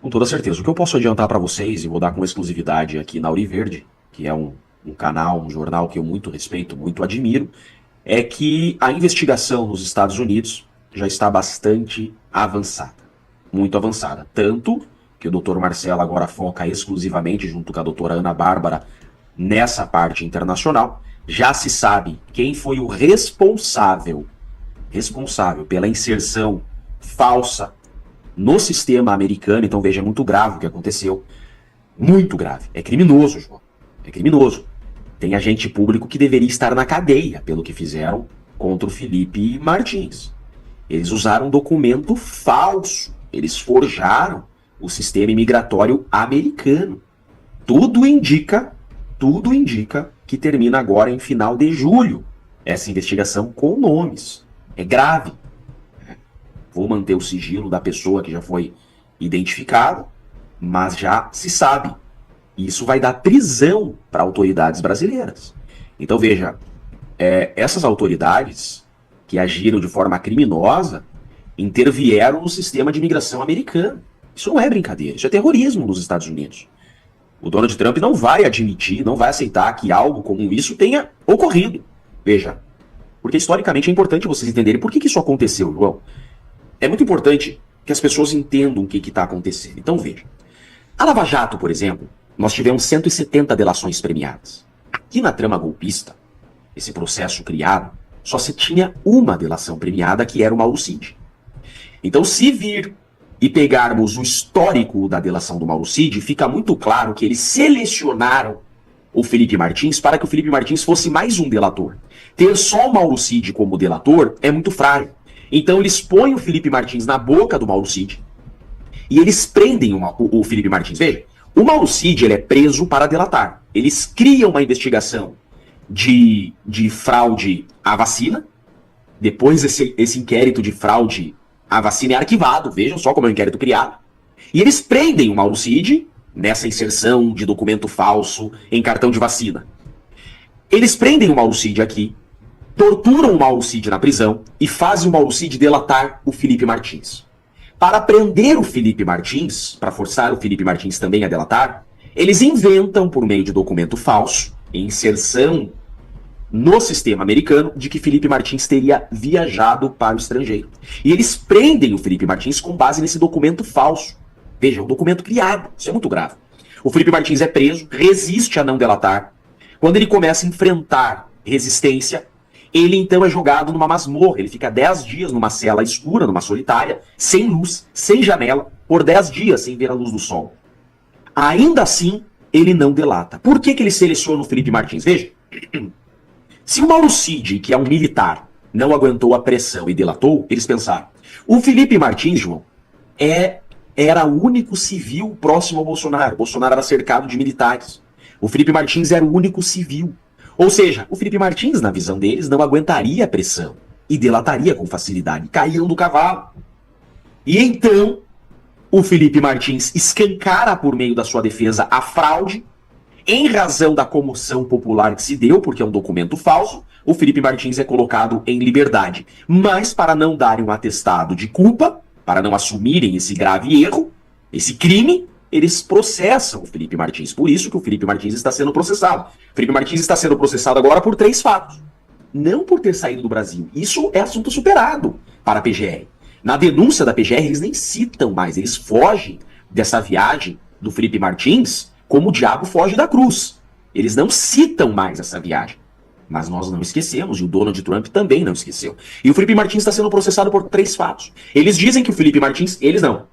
Com toda certeza. O que eu posso adiantar para vocês, e vou dar com exclusividade aqui na Auriverde, que é um canal, um jornal que eu muito respeito, muito admiro, é que a investigação nos Estados Unidos já está bastante avançada. Muito avançada. Tanto que o Dr. Marcelo agora foca exclusivamente, junto com a doutora Ana Bárbara, nessa parte internacional. Já se sabe quem foi o responsável pela inserção falsa no sistema americano. Então veja, é muito grave o que aconteceu. Muito grave. É criminoso, João. É criminoso. Tem agente público que deveria estar na cadeia pelo que fizeram contra o Felipe Martins. Eles usaram um documento falso. Eles forjaram o sistema imigratório americano. Tudo indica, tudo indica que termina agora em final de julho essa investigação com nomes. É grave. Vou manter o sigilo da pessoa que já foi identificada, mas já se sabe. Isso vai dar prisão para autoridades brasileiras. Então veja, essas autoridades que agiram de forma criminosa intervieram no sistema de imigração americano. Isso não é brincadeira, isso é terrorismo nos Estados Unidos. O Donald Trump não vai admitir, não vai aceitar que algo como isso tenha ocorrido. Veja, porque historicamente é importante vocês entenderem por que isso aconteceu, João. É muito importante que as pessoas entendam o que está acontecendo. Então veja, a Lava Jato, por exemplo, nós tivemos 170 delações premiadas. Aqui na trama golpista, esse processo criado, só se tinha uma delação premiada, que era o Mauro Cid. Então, se vir e pegarmos o histórico da delação do Mauro Cid, fica muito claro que eles selecionaram o Felipe Martins para que o Felipe Martins fosse mais um delator. Ter só o Mauro Cid como delator é muito frágil. Então eles põem o Felipe Martins na boca do Mauro Cid e eles prendem o Felipe Martins. Veja, o Mauro Cid ele é preso para delatar. Eles criam uma investigação de fraude à vacina. Depois esse inquérito de fraude à vacina é arquivado. Vejam só como é um inquérito criado. E eles prendem o Mauro Cid nessa inserção de documento falso em cartão de vacina. Eles prendem o Mauro Cid aqui, torturam o Mauro Cid na prisão e fazem o Mauro Cid delatar o Felipe Martins. Para prender o Felipe Martins, para forçar o Felipe Martins também a delatar, eles inventam, por meio de documento falso, inserção no sistema americano, de que Felipe Martins teria viajado para o estrangeiro. E eles prendem o Felipe Martins com base nesse documento falso. Veja, um documento criado. Isso é muito grave. O Felipe Martins é preso, resiste a não delatar. Quando ele começa a enfrentar resistência, ele então é jogado numa masmorra. Ele fica 10 dias numa cela escura, numa solitária, sem luz, sem janela, por 10 dias sem ver a luz do sol. Ainda assim, ele não delata. Por que ele seleciona o Felipe Martins? Veja, se o Mauro Cid, que é um militar, não aguentou a pressão e delatou, eles pensaram, o Felipe Martins, João, era o único civil próximo ao Bolsonaro. O Bolsonaro era cercado de militares. O Felipe Martins era o único civil. Ou seja, o Felipe Martins, na visão deles, não aguentaria a pressão e delataria com facilidade. Caíram do cavalo. E então, o Felipe Martins escancara por meio da sua defesa a fraude. Em razão da comoção popular que se deu, porque é um documento falso, o Felipe Martins é colocado em liberdade. Mas para não darem um atestado de culpa, para não assumirem esse grave erro, esse crime, eles processam o Felipe Martins. Por isso que o Felipe Martins está sendo processado. O Felipe Martins está sendo processado agora por 3 fatos. Não por ter saído do Brasil. Isso é assunto superado para a PGR. Na denúncia da PGR, eles nem citam mais. Eles fogem dessa viagem do Felipe Martins como o diabo foge da cruz. Eles não citam mais essa viagem. Mas nós não esquecemos, e o Donald Trump também não esqueceu. E o Felipe Martins está sendo processado por 3 fatos. Eles dizem que o Felipe Martins... Eles não.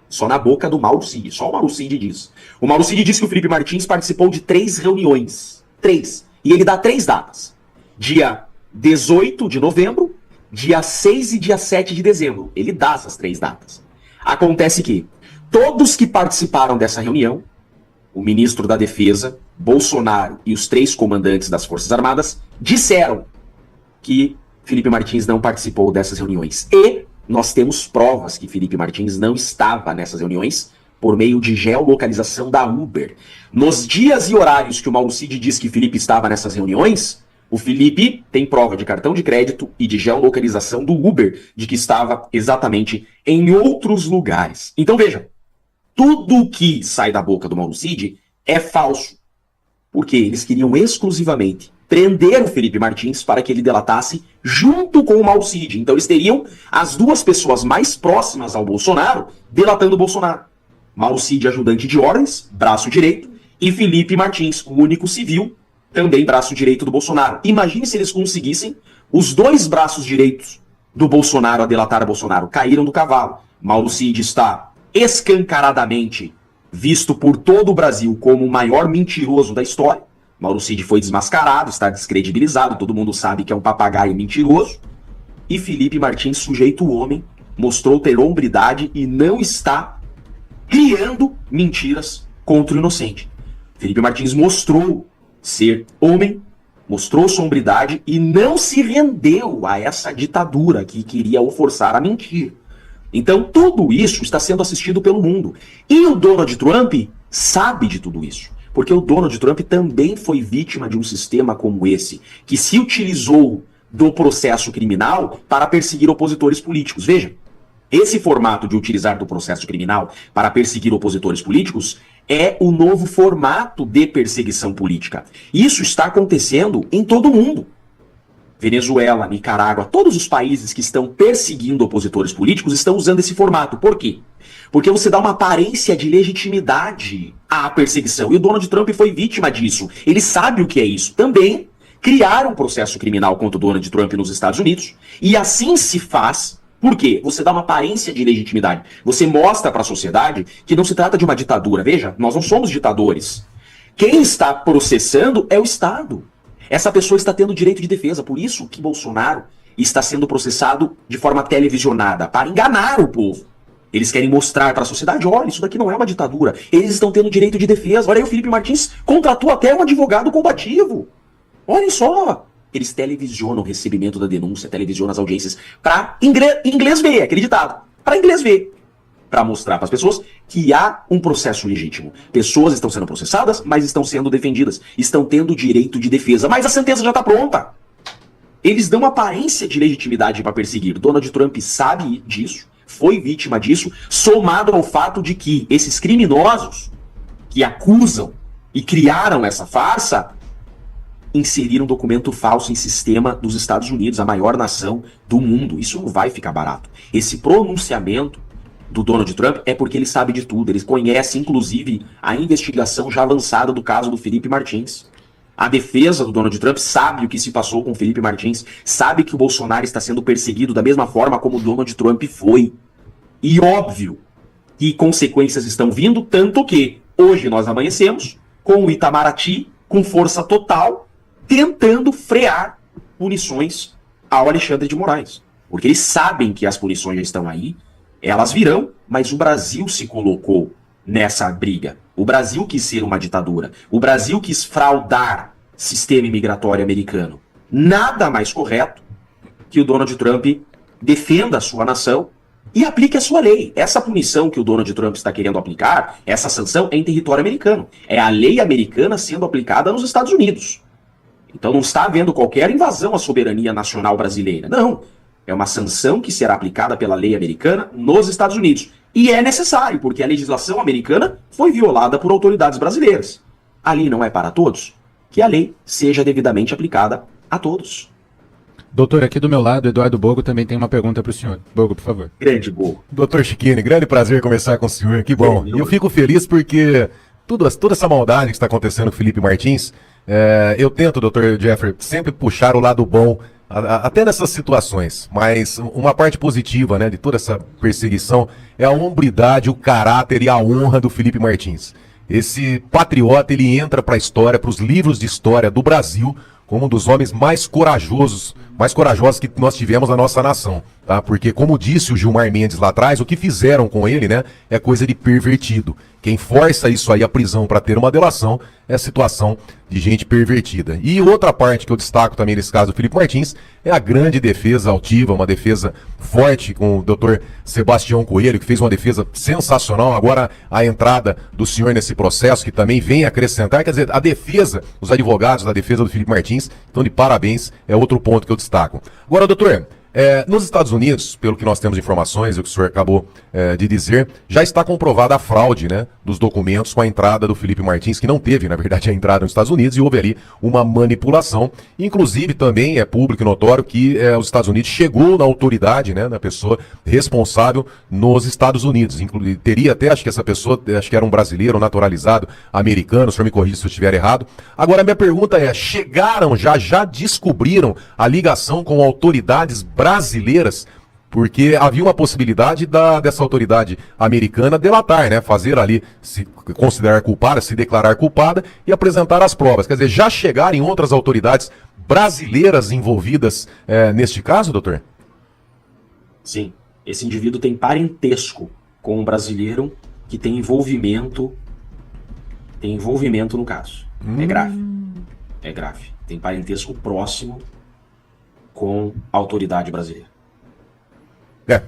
Só na boca do Mauro Cid. Só o Mauro Cid diz. O Mauro Cid diz que o Felipe Martins participou de 3 reuniões. 3. E ele dá 3 datas. Dia 18 de novembro, dia 6 e dia 7 de dezembro. Ele dá essas 3 datas. Acontece que todos que participaram dessa reunião, o ministro da Defesa, Bolsonaro e os 3 comandantes das Forças Armadas, disseram que Felipe Martins não participou dessas reuniões. E nós temos provas que Felipe Martins não estava nessas reuniões por meio de geolocalização da Uber. Nos dias e horários que o Mauro Cid diz que Felipe estava nessas reuniões, o Felipe tem prova de cartão de crédito e de geolocalização do Uber de que estava exatamente em outros lugares. Então veja, tudo que sai da boca do Mauro Cid é falso. Porque eles queriam exclusivamente prender o Felipe Martins para que ele delatasse junto com o Mauro Cid. Então eles teriam as duas pessoas mais próximas ao Bolsonaro delatando o Bolsonaro. Mauro Cid, ajudante de ordens, braço direito, e Felipe Martins, o único civil, também braço direito do Bolsonaro. Imagine se eles conseguissem os dois braços direitos do Bolsonaro a delatar o Bolsonaro. Caíram do cavalo. Mauro Cid está escancaradamente visto por todo o Brasil como o maior mentiroso da história. Mauro Cid foi desmascarado, está descredibilizado, todo mundo sabe que é um papagaio mentiroso. E Felipe Martins, sujeito homem, mostrou ter hombridade e não está criando mentiras contra o inocente. Felipe Martins mostrou ser homem, mostrou sua hombridade e não se rendeu a essa ditadura que queria o forçar a mentir. Então tudo isso está sendo assistido pelo mundo. E o Donald Trump sabe de tudo isso. Porque o Donald Trump também foi vítima de um sistema como esse, que se utilizou do processo criminal para perseguir opositores políticos. Veja, esse formato de utilizar do processo criminal para perseguir opositores políticos é o novo formato de perseguição política. Isso está acontecendo em todo o mundo. Venezuela, Nicarágua, todos os países que estão perseguindo opositores políticos estão usando esse formato. Por quê? Porque você dá uma aparência de legitimidade à perseguição. E o Donald Trump foi vítima disso. Ele sabe o que é isso. Também criaram um processo criminal contra o Donald Trump nos Estados Unidos. E assim se faz. Por quê? Você dá uma aparência de legitimidade. Você mostra para a sociedade que não se trata de uma ditadura. Veja, nós não somos ditadores. Quem está processando é o Estado. Essa pessoa está tendo direito de defesa. Por isso que Bolsonaro está sendo processado de forma televisionada, para enganar o povo. Eles querem mostrar para a sociedade, olha, isso daqui não é uma ditadura. Eles estão tendo direito de defesa. Olha aí, o Felipe Martins contratou até um advogado combativo. Olhem só. Eles televisionam o recebimento da denúncia, televisionam as audiências para inglês ver, aquele ditado. Para inglês ver. Para mostrar para as pessoas que há um processo legítimo. Pessoas estão sendo processadas, mas estão sendo defendidas. Estão tendo direito de defesa. Mas a sentença já está pronta. Eles dão aparência de legitimidade para perseguir. Donald Trump sabe disso, foi vítima disso, somado ao fato de que esses criminosos que acusam e criaram essa farsa inseriram um documento falso em sistema dos Estados Unidos, a maior nação do mundo. Isso não vai ficar barato. Esse pronunciamento do Donald Trump é porque ele sabe de tudo. Ele conhece, inclusive, a investigação já avançada do caso do Felipe Martins. A defesa do Donald Trump sabe o que se passou com o Felipe Martins, sabe que o Bolsonaro está sendo perseguido da mesma forma como o Donald Trump foi. E óbvio que consequências estão vindo, tanto que hoje nós amanhecemos com o Itamaraty com força total, tentando frear punições ao Alexandre de Moraes. Porque eles sabem que as punições já estão aí, elas virão, mas o Brasil se colocou nessa briga. O Brasil quis ser uma ditadura. O Brasil quis fraudar sistema imigratório americano. Nada mais correto que o Donald Trump defenda a sua nação e aplique a sua lei. Essa punição que o Donald Trump está querendo aplicar, essa sanção é em território americano. É a lei americana sendo aplicada nos Estados Unidos. Então não está havendo qualquer invasão à soberania nacional brasileira. Não. É uma sanção que será aplicada pela lei americana nos Estados Unidos. E é necessário, porque a legislação americana foi violada por autoridades brasileiras. Ali não é para todos, que a lei seja devidamente aplicada a todos. Doutor, aqui do meu lado, Eduardo Bogo também tem uma pergunta para o senhor. Bogo, por favor. Grande Bogo. Doutor Chiquini, grande prazer conversar com o senhor, que bom. E eu fico feliz porque toda essa maldade que está acontecendo com o Felipe Martins, eu tento, doutor Jeffrey, sempre puxar o lado bom até nessas situações, mas uma parte positiva, né, de toda essa perseguição é a hombridade, o caráter e a honra do Felipe Martins. Esse patriota, ele entra para a história, para os livros de história do Brasil, como um dos homens mais corajosos que nós tivemos na nossa nação, tá? Porque, como disse o Gilmar Mendes lá atrás, o que fizeram com ele, né, é coisa de pervertido. Quem força isso aí, a prisão para ter uma delação, é situação de gente pervertida. E outra parte que eu destaco também nesse caso do Felipe Martins é a grande defesa altiva, uma defesa forte com o doutor Sebastião Coelho, que fez uma defesa sensacional. Agora a entrada do senhor nesse processo, que também vem acrescentar, quer dizer, a defesa, os advogados da defesa do Felipe Martins, então de parabéns, é outro ponto que eu destaco. Agora, doutor, Nos Estados Unidos, pelo que nós temos informações, o que o senhor acabou de dizer, já está comprovada a fraude, né, dos documentos com a entrada do Felipe Martins, que não teve, na verdade, a entrada nos Estados Unidos, e houve ali uma manipulação. Inclusive, também é público e notório que os Estados Unidos chegou na autoridade, né, da pessoa responsável nos Estados Unidos. Teria até, acho que essa pessoa, acho que era um brasileiro naturalizado americano, o senhor me corrija se eu estiver errado. Agora, a minha pergunta é, chegaram, já descobriram a ligação com autoridades brasileiras? Porque havia uma possibilidade dessa autoridade americana delatar, né? Fazer ali, se considerar culpada, se declarar culpada e apresentar as provas. Quer dizer, já chegaram em outras autoridades brasileiras envolvidas neste caso, doutor? Sim. Esse indivíduo tem parentesco com um brasileiro que tem envolvimento no caso. É grave. É grave. Tem parentesco próximo com a autoridade brasileira.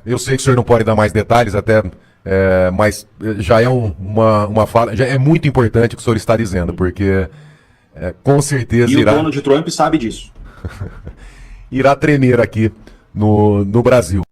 Eu sei que o senhor não pode dar mais detalhes, até, mas já é uma fala, já é muito importante o que o senhor está dizendo, porque com certeza o Donald Trump sabe disso. irá tremer aqui no Brasil.